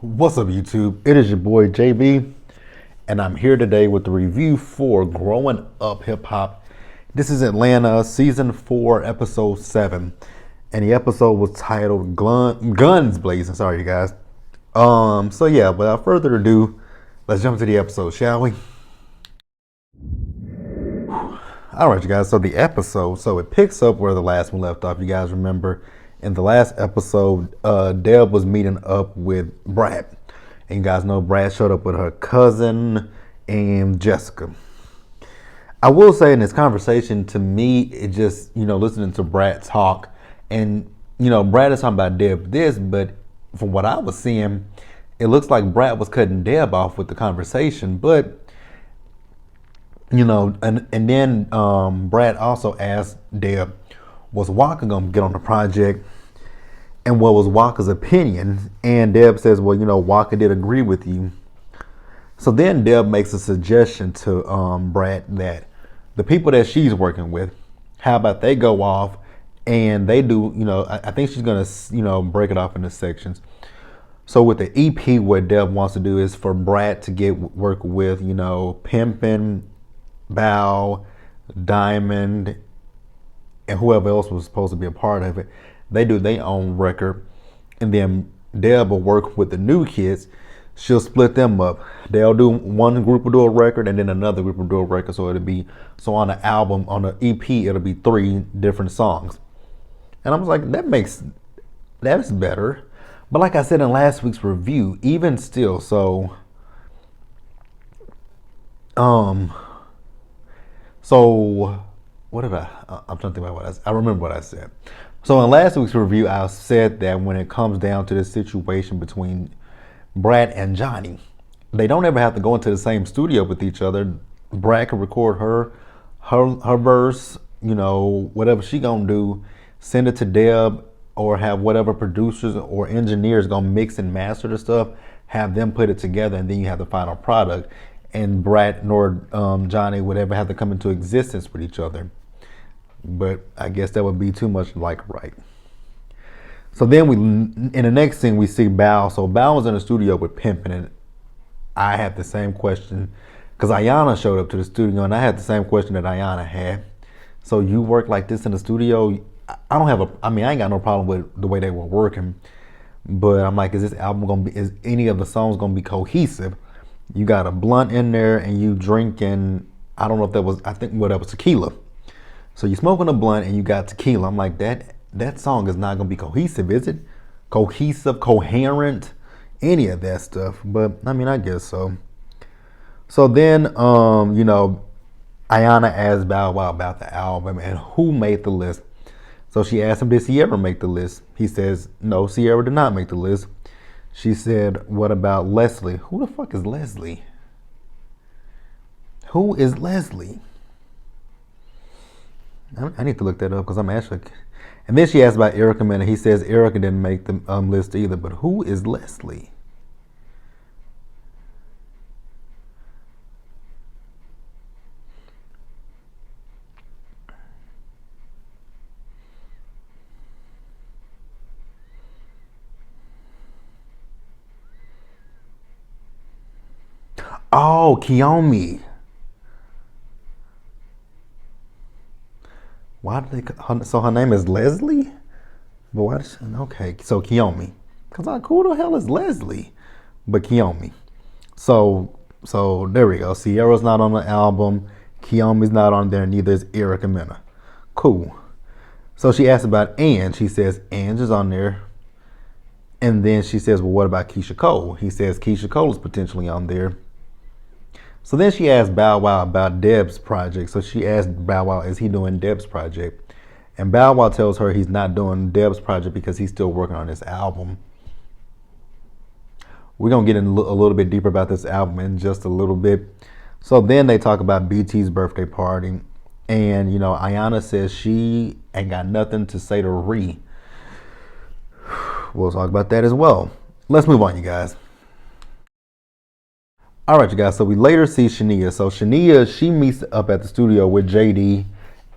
What's up, YouTube? It is your boy JB, and I'm here today with the review for Growing Up Hip Hop. This is Atlanta, Season 4, Episode 7, and the episode was titled Guns Blazing. Sorry, you guys. So yeah, without further ado, let's jump into the episode, shall we? All right, you guys. So the episode, it picks up where the last one left off. You guys remember in the last episode, Deb was meeting up with Brad, and you guys know Brad showed up with her cousin and Jessica. I will say in this conversation, to me, it just listening to Brad talk, and Brad is talking about Deb this, but from what I was seeing, it looks like Brad was cutting Deb off with the conversation, but. And then Brad also asked Deb, was Walker gonna get on the project, and what was Walker's opinion? And Deb says, well, Walker did agree with you. So then Deb makes a suggestion to Brad that the people that she's working with, how about they go off and they do, I think she's gonna, break it off into sections. So with the EP, what Deb wants to do is for Brad to work with, Pimpin', Bow, Diamond, and whoever else was supposed to be a part of it. They do their own record, and then Deb will work with the new kids. She'll split them up. They'll do, one group will do a record, and then another group will do a record. So on the album, on the EP, it'll be 3 different songs. And I was like, that's better. But like I said in last week's review, even still, So what did I'm trying to think about what I remember what I said. So in last week's review, I said that when it comes down to the situation between Brad and Johnny, they don't ever have to go into the same studio with each other. Brad can record her verse, whatever she gonna do, send it to Deb, or have whatever producers or engineers gonna mix and master the stuff, have them put it together, and then you have the final product. And Brad nor Johnny would ever have to come into existence with each other. But I guess that would be too much like right. So then in the next scene, we see Bow. So Bow was in the studio with Pimpin', and I had the same question, because Ayana showed up to the studio, and I had the same question that Ayana had. So you work like this in the studio? I ain't got no problem with the way they were working, but I'm like, is this album is any of the songs gonna be cohesive? You got a blunt in there and you drinking, I don't know if that was, that was tequila. So you smoking a blunt and you got tequila. I'm like, that song is not going to be cohesive, is it? Cohesive, coherent, any of that stuff. But I guess so. So then, Ayana asked Bow Wow about the album and who made the list. So she asked him, did Sierra make the list? He says, no, Sierra did not make the list. She said, what about Leslie? Who the fuck is Leslie? Who is Leslie? I need to look that up because I'm actually. And then she asked about Erica Mena. He says Erica didn't make the list either. But who is Leslie? Oh, Kiyomi. Why did so her name is Leslie? But why did okay, so Kiyomi. Because who the hell is Leslie? But Kiyomi. So there we go. Sierra's not on the album. Kiyomi's not on there. Neither is Erica Mena. Cool. So she asked about Ange. She says Ange is on there. And then she says, well, what about Keisha Cole? He says Keisha Cole is potentially on there. So then she asked Bow Wow about Deb's project. So she asked Bow Wow, is he doing Deb's project? And Bow Wow tells her he's not doing Deb's project because he's still working on this album. We're going to get in a little bit deeper about this album in just a little bit. So then they talk about BT's birthday party. And, Ayana says she ain't got nothing to say to Ree. We'll talk about that as well. Let's move on, you guys. All right, you guys. So we later see Shania. So Shania, she meets up at the studio with JD,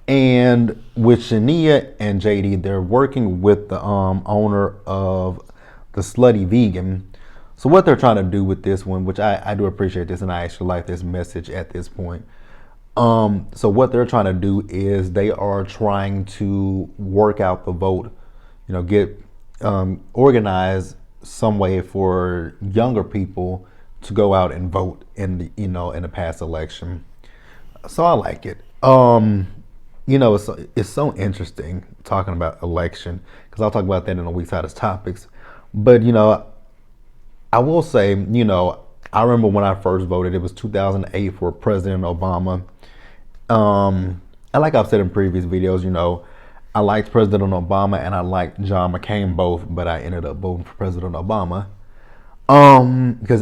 and with Shania and JD, they're working with the owner of the Slutty Vegan. So what they're trying to do with this one, which I do appreciate this, and I actually like this message at this point. So what they're trying to do is they are trying to work out the vote, get organize some way for younger people to go out and vote in the past election. So I like it. It's so interesting talking about election, because I'll talk about that in a week's hottest topics. But I will say, I remember when I first voted, it was 2008 for President Obama. And like I've said in previous videos, I liked President Obama and I liked John McCain both, but I ended up voting for President Obama. Because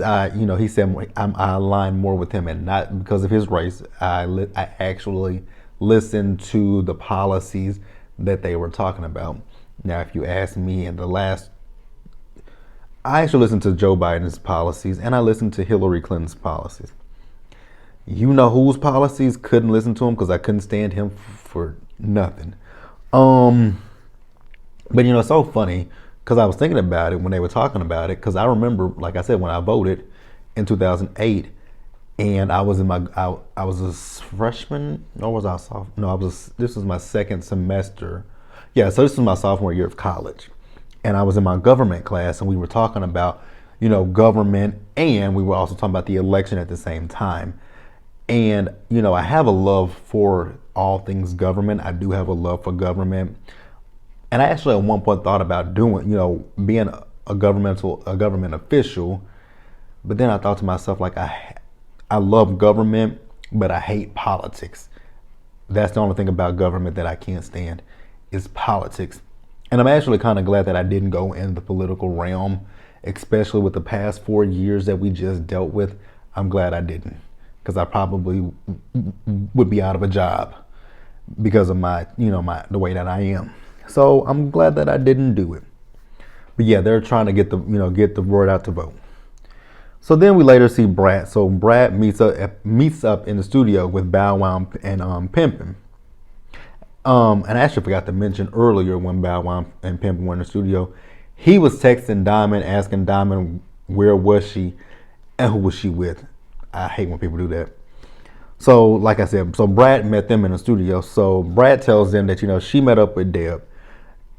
he said I aligned more with him, and not because of his race. I actually listened to the policies that they were talking about. Now, if you ask me, I actually listened to Joe Biden's policies and I listened to Hillary Clinton's policies. You know whose policies couldn't listen to him, because I couldn't stand him for nothing. But it's so funny, because I was thinking about it when they were talking about it, because I remember, like I said, when I voted in 2008, and I was I was a freshman, or was I sophomore? No, this was my second semester. Yeah, so this was my sophomore year of college, and I was in my government class, and we were talking about, government, and we were also talking about the election at the same time. And, I have a love for all things government. I do have a love for government. And I actually at one point thought about being a government official. But then I thought to myself, like, I love government, but I hate politics. That's the only thing about government that I can't stand, is politics. And I'm actually kind of glad that I didn't go in the political realm, especially with the past 4 years that we just dealt with. I'm glad I didn't, because I probably would be out of a job because of the way that I am. So I'm glad that I didn't do it. But yeah, they're trying to get the word out to vote. So then we later see Brad. So Brad meets up in the studio with Bow Wow and Pimpin'. And I actually forgot to mention earlier, when Bow Wow and Pimpin' were in the studio, he was texting Diamond, asking Diamond where was she and who was she with. I hate when people do that. So like I said, so Brad met them in the studio. So Brad tells them that, she met up with Deb,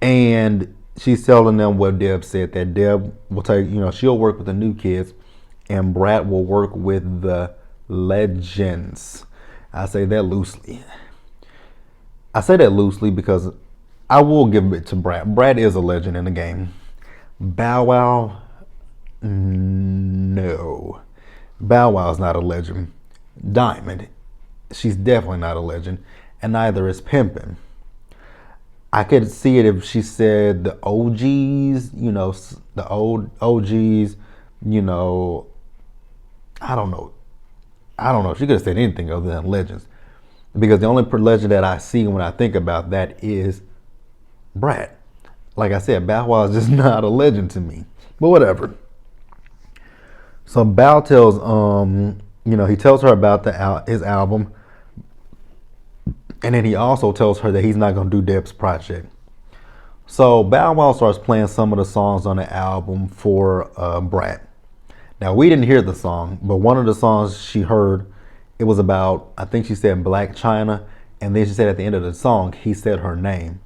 and she's telling them what Deb said, that Deb will take, she'll work with the new kids and Brad will work with the legends. I say that loosely. Because I will give it to Brad. Brad is a legend in the game. Bow Wow, no. Bow Wow is not a legend. Diamond, she's definitely not a legend, and neither is Pimpin'. I could see it if she said the OGs, the old OGs, I don't know. She could have said anything other than legends, because the only legend that I see when I think about that is Brad. Like I said, Bow Wow is just not a legend to me, but whatever. So Bow tells, he tells her about his album, and then he also tells her that he's not going to do Deb's project. So Bow Wow starts playing some of the songs on the album for Brad. Now, we didn't hear the song, but one of the songs she heard, it was about, I think she said Black China, and then she said at the end of the song, he said her name.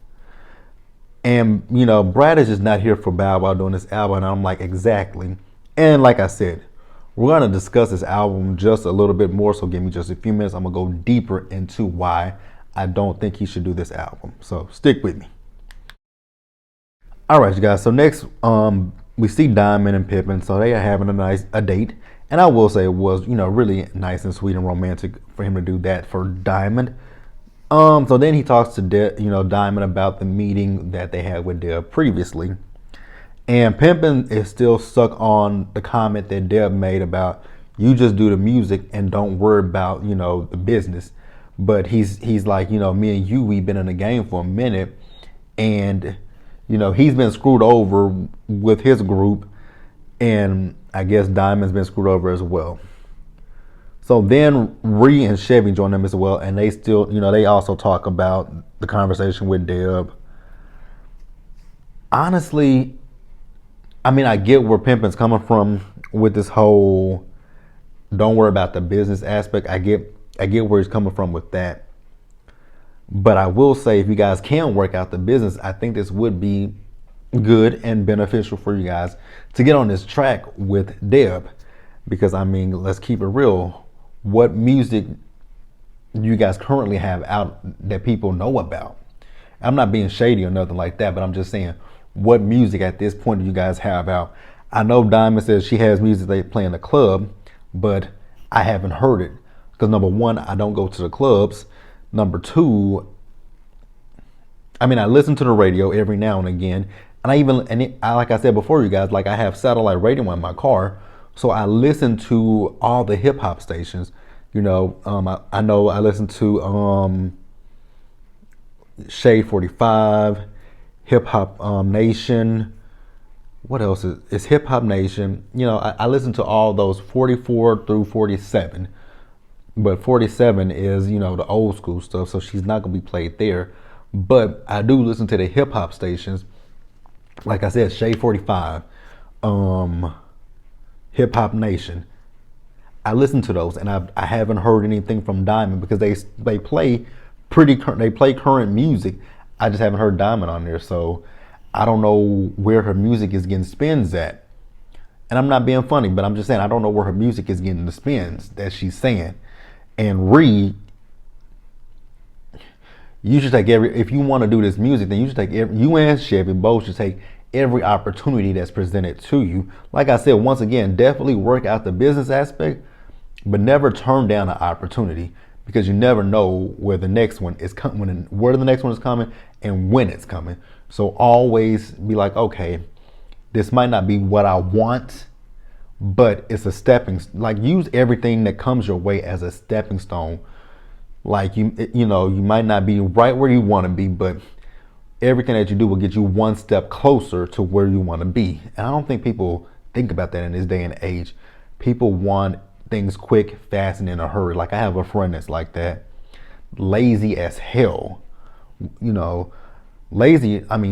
And, Brad is just not here for Bow Wow doing this album, and I'm like, exactly. And like I said, we're going to discuss this album just a little bit more, so give me just a few minutes. I'm going to go deeper into why I don't think he should do this album. So stick with me. All right, you guys. So next, we see Diamond and Pippin. So they are having a date. And I will say it was, really nice and sweet and romantic for him to do that for Diamond. So then he talks to Diamond about the meeting that they had with Deb previously. And Pimpin' is still stuck on the comment that Deb made about, you just do the music and don't worry about, the business. But he's like, me and you, we've been in the game for a minute, and, he's been screwed over with his group, and I guess Diamond's been screwed over as well. So then Ree and Chevy join them as well, and they still, they also talk about the conversation with Deb. Honestly, I mean, I get where Pimpin's coming from with this whole don't worry about the business aspect. I get where he's coming from with that. But I will say, if you guys can work out the business, I think this would be good and beneficial for you guys to get on this track with Deb. Because I mean, let's keep it real. What music you guys currently have out that people know about? I'm not being shady or nothing like that, but I'm just saying, what music at this point do you guys have out? I know Diamond says she has music they play in the club, but I haven't heard it. Because number one, I don't go to the clubs. Number two, I mean, I listen to the radio every now and again. And like I said before, you guys, like I have satellite radio in my car. So I listen to all the hip hop stations. You know, I know I listen to Shade 45, Hip Hop Nation. What else is Hip Hop Nation? You know, I listen to all those 44 through 47. But 47 is, you know, the old school stuff, so she's not going to be played there. But I do listen to the hip hop stations. Like I said, Shade 45, Hip Hop Nation. I listen to those, and I haven't heard anything from Diamond because they play current music. I just haven't heard Diamond on there, so I don't know where her music is getting spins at. And I'm not being funny, but I'm just saying I don't know where her music is getting the spins that she's saying. And you should take if you want to do this music, then you should take you and Chevy both should take every opportunity that's presented to you. Like I said, once again, definitely work out the business aspect, but never turn down an opportunity, because you never know where the next one is coming, where the next one is coming, and when it's coming. So always be like, okay, this might not be what I want, but it's a use everything that comes your way as a stepping stone. Like you know, you might not be right where you want to be, but everything that you do will get you one step closer to where you want to be. And I don't think people think about that in this day and age. People want things quick, fast, and in a hurry. Like I have a friend that's like that, lazy as hell. You know,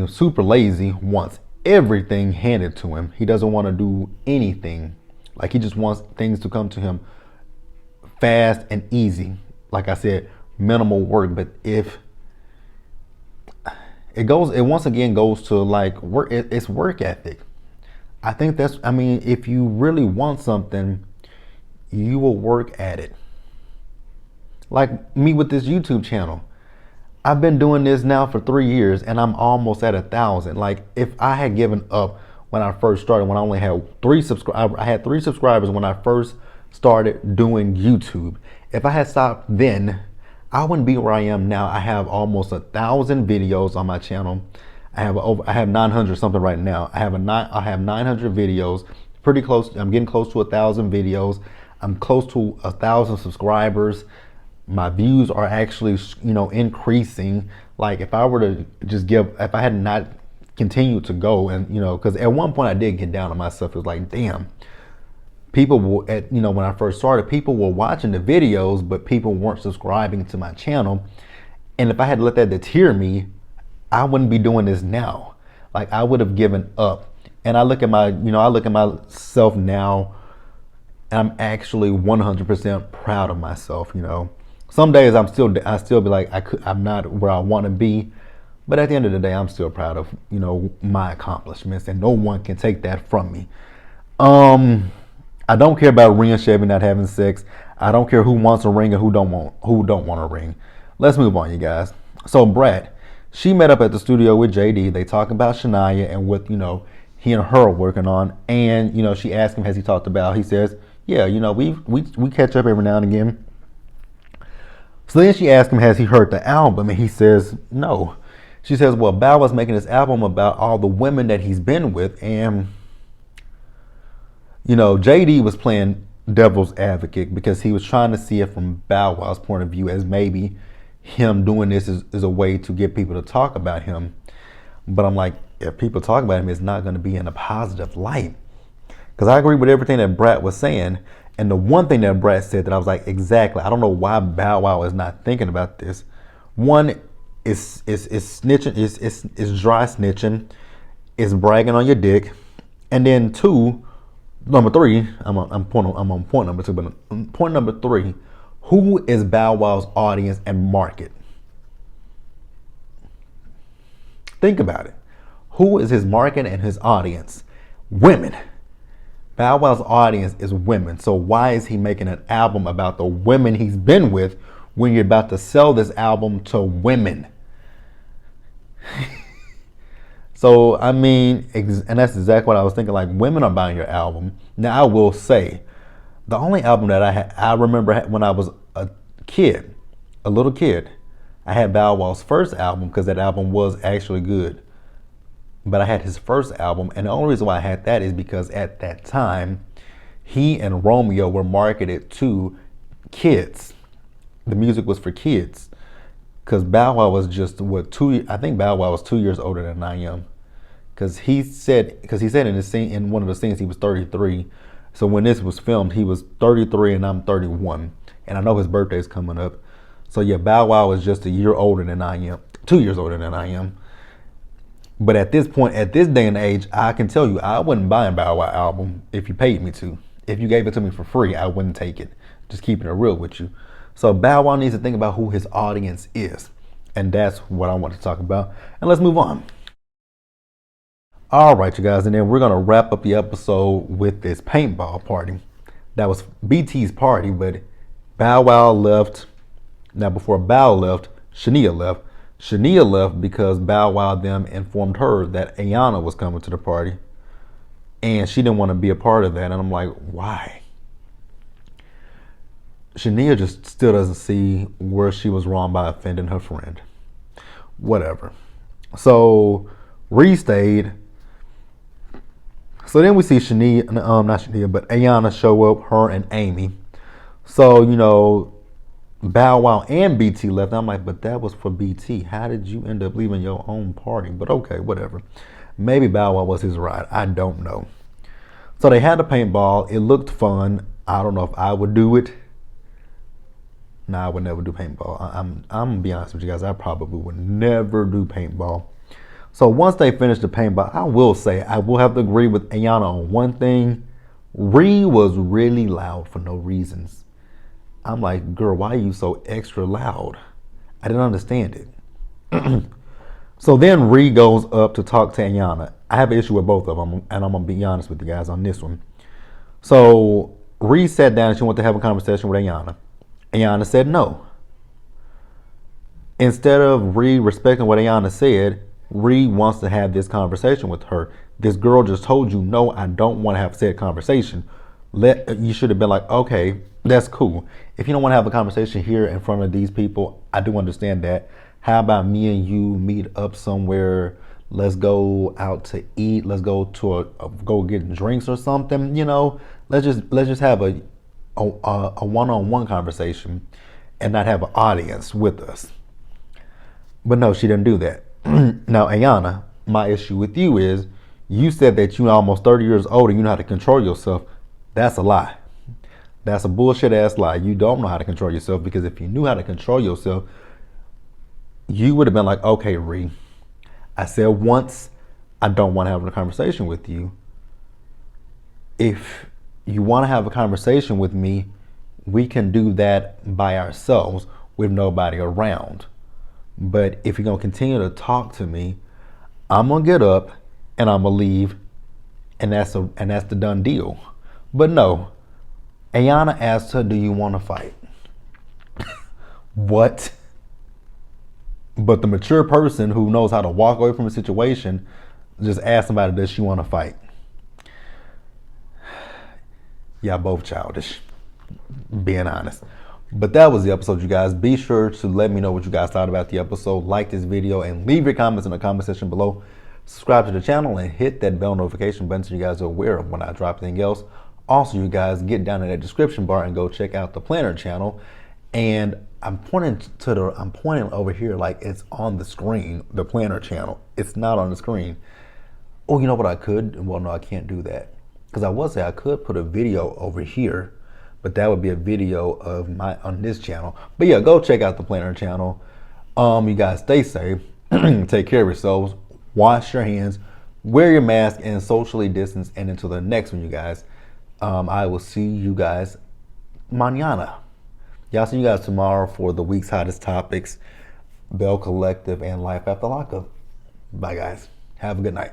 super lazy, wants everything handed to him. He doesn't want to do anything. Like he just wants things to come to him fast and easy. Like I said, minimal work. But if it once again goes to like work, it's work ethic. I think if you really want something, you will work at it. Like me with this YouTube channel. I've been doing this now for 3 years and I'm almost at 1,000. Like if I had given up when I first started, when I only had 3 subscribers, I had 3 subscribers when I first started doing YouTube. If I had stopped then, I wouldn't be where I am now. I have almost 1,000 videos on my channel. I have 900 something right now. I have 900 videos, pretty close. I'm getting close to 1,000 videos. I'm close to 1,000 subscribers. My views are actually, increasing. Like if I were to if I had not continued to go, and because at one point I did get down on myself. It was like, damn, people when I first started, people were watching the videos, but people weren't subscribing to my channel. And if I had let that deter me, I wouldn't be doing this now. Like I would have given up. And I look at myself now, and I'm actually 100% proud of myself. Some days I still be like, I'm not where I want to be, but at the end of the day, I'm still proud of, my accomplishments, and no one can take that from me. I don't care about Rhea and Chevy not having sex. I don't care who wants a ring and who don't want a ring. Let's move on, you guys. So Brett, she met up at the studio with JD. They talk about Shania and what, he and her are working on. And, she asked him, has he talked about, he says, yeah, we catch up every now and again. So then she asked him, has he heard the album? And he says, no. She says, well, Bow Wow's making this album about all the women that he's been with. And, JD was playing devil's advocate because he was trying to see it from Bow Wow's point of view, as maybe him doing this is a way to get people to talk about him. But I'm like, if people talk about him, it's not going to be in a positive light. Because I agree with everything that Brett was saying. And the one thing that Brett said that I was like, exactly, I don't know why Bow Wow is not thinking about this. One is snitching, is dry snitching, is bragging on your dick. And then 2, Number three, I'm on point number two, but point number three, who is Bow Wow's audience and market? Think about it. Who is his market and his audience? Women. Bow Wow's audience is women. So why is he making an album about the women he's been with when you're about to sell this album to women? So, I mean, and that's exactly what I was thinking. Like, women are buying your album. Now, I will say, the only album that I remember when I was a kid, a little kid, I had Bow Wow's first album because that album was actually good. But I had his first album, and the only reason why I had that is because at that time, he and Romeo were marketed to kids. The music was for kids. Because Bow Wow was just, I think Bow Wow was 2 years older than I am. Because he said in the scene, in one of the scenes, he was 33. So when this was filmed, he was 33 and I'm 31. And I know his birthday's coming up. So yeah, Bow Wow was just a year older than I am, 2 years older than I am. But at this point, at this day and age, I can tell you, I wouldn't buy a Bow Wow album if you paid me to. If you gave it to me for free, I wouldn't take it. Just keeping it real with you. So Bow Wow needs to think about who his audience is. And that's what I want to talk about. And let's move on. All right, you guys, and then we're going to wrap up the episode with this paintball party. That was BT's party, but Bow Wow left. Now, before Bow left, Shania left. Shania left because Bow Wow them informed her that Ayana was coming to the party. And she didn't want to be a part of that. And I'm like, why? Shania just still doesn't see where she was wrong by offending her friend. Whatever. So, Ree stayed. So then we see Shania, not Shania, but Ayana show up, her and Amy. So, you know, Bow Wow and BT left. I'm like, but that was for BT. How did you end up leaving your own party? But okay, whatever. Maybe Bow Wow was his ride. I don't know. So they had the paintball. It looked fun. I don't know if I would do it. Nah, I would never do paintball. I'm gonna be honest with you guys. I probably would never do paintball. So once they finished the paintball, I will say, I will have to agree with Ayana on one thing. Ree was really loud for no reasons. I'm like, girl, why are you so extra loud? I didn't understand it. So then Ree goes up to talk to Ayana. I have an issue with both of them, and I'm going to be honest with you guys on this one. So Ree sat down and she wanted to have a conversation with Ayana. Ayana said no. Instead of Ree respecting what Ayana said, Ree wants to have this conversation with her. This girl just told you, no, I don't want to have said conversation. You should have been like, okay, that's cool. If you don't want to have a conversation here in front of these people, I do understand that. How about me and you meet up somewhere? Let's go out to eat. Let's go to go get drinks or something. You know, let's just have a one-on-one conversation and not have an audience with us. But no, she didn't do that. Now, Ayana, my issue with you is you said that you're almost 30 years old and you know how to control yourself. That's a lie. That's a bullshit ass lie. You don't know how to control yourself, because if you knew how to control yourself, you would have been like, okay, Ree, I said once, I don't want to have a conversation with you. If you want to have a conversation with me, we can do that by ourselves with nobody around. But if you're going to continue to talk to me, I'm going to get up and I'm going to leave, and that's the done deal. But no, Ayana asked her, do you want to fight? What? But the mature person who knows how to walk away from a situation just asked somebody, does she want to fight? Y'all both childish, being honest. But that was the episode, you guys. Be sure to let me know what you guys thought about the episode. Like this video and leave your comments in the comment section below. Subscribe to the channel and hit that bell notification button so you guys are aware of when I drop anything else. Also, you guys, get down in that description bar and go check out the Planner channel. And I'm pointing over here like it's on the screen, the Planner channel. It's not on the screen. Oh, you know what I could? Well, no, I can't do that. Because I would say I could put a video over here, but that would be a video of on this channel. But yeah, go check out the Planner channel. You guys stay safe, take care of yourselves, wash your hands, wear your mask, and socially distance. And until the next one, you guys, I will see you guys mañana. Y'all see you guys tomorrow for the week's hottest topics, Bell Collective and Life After Lockup. Bye, guys. Have a good night.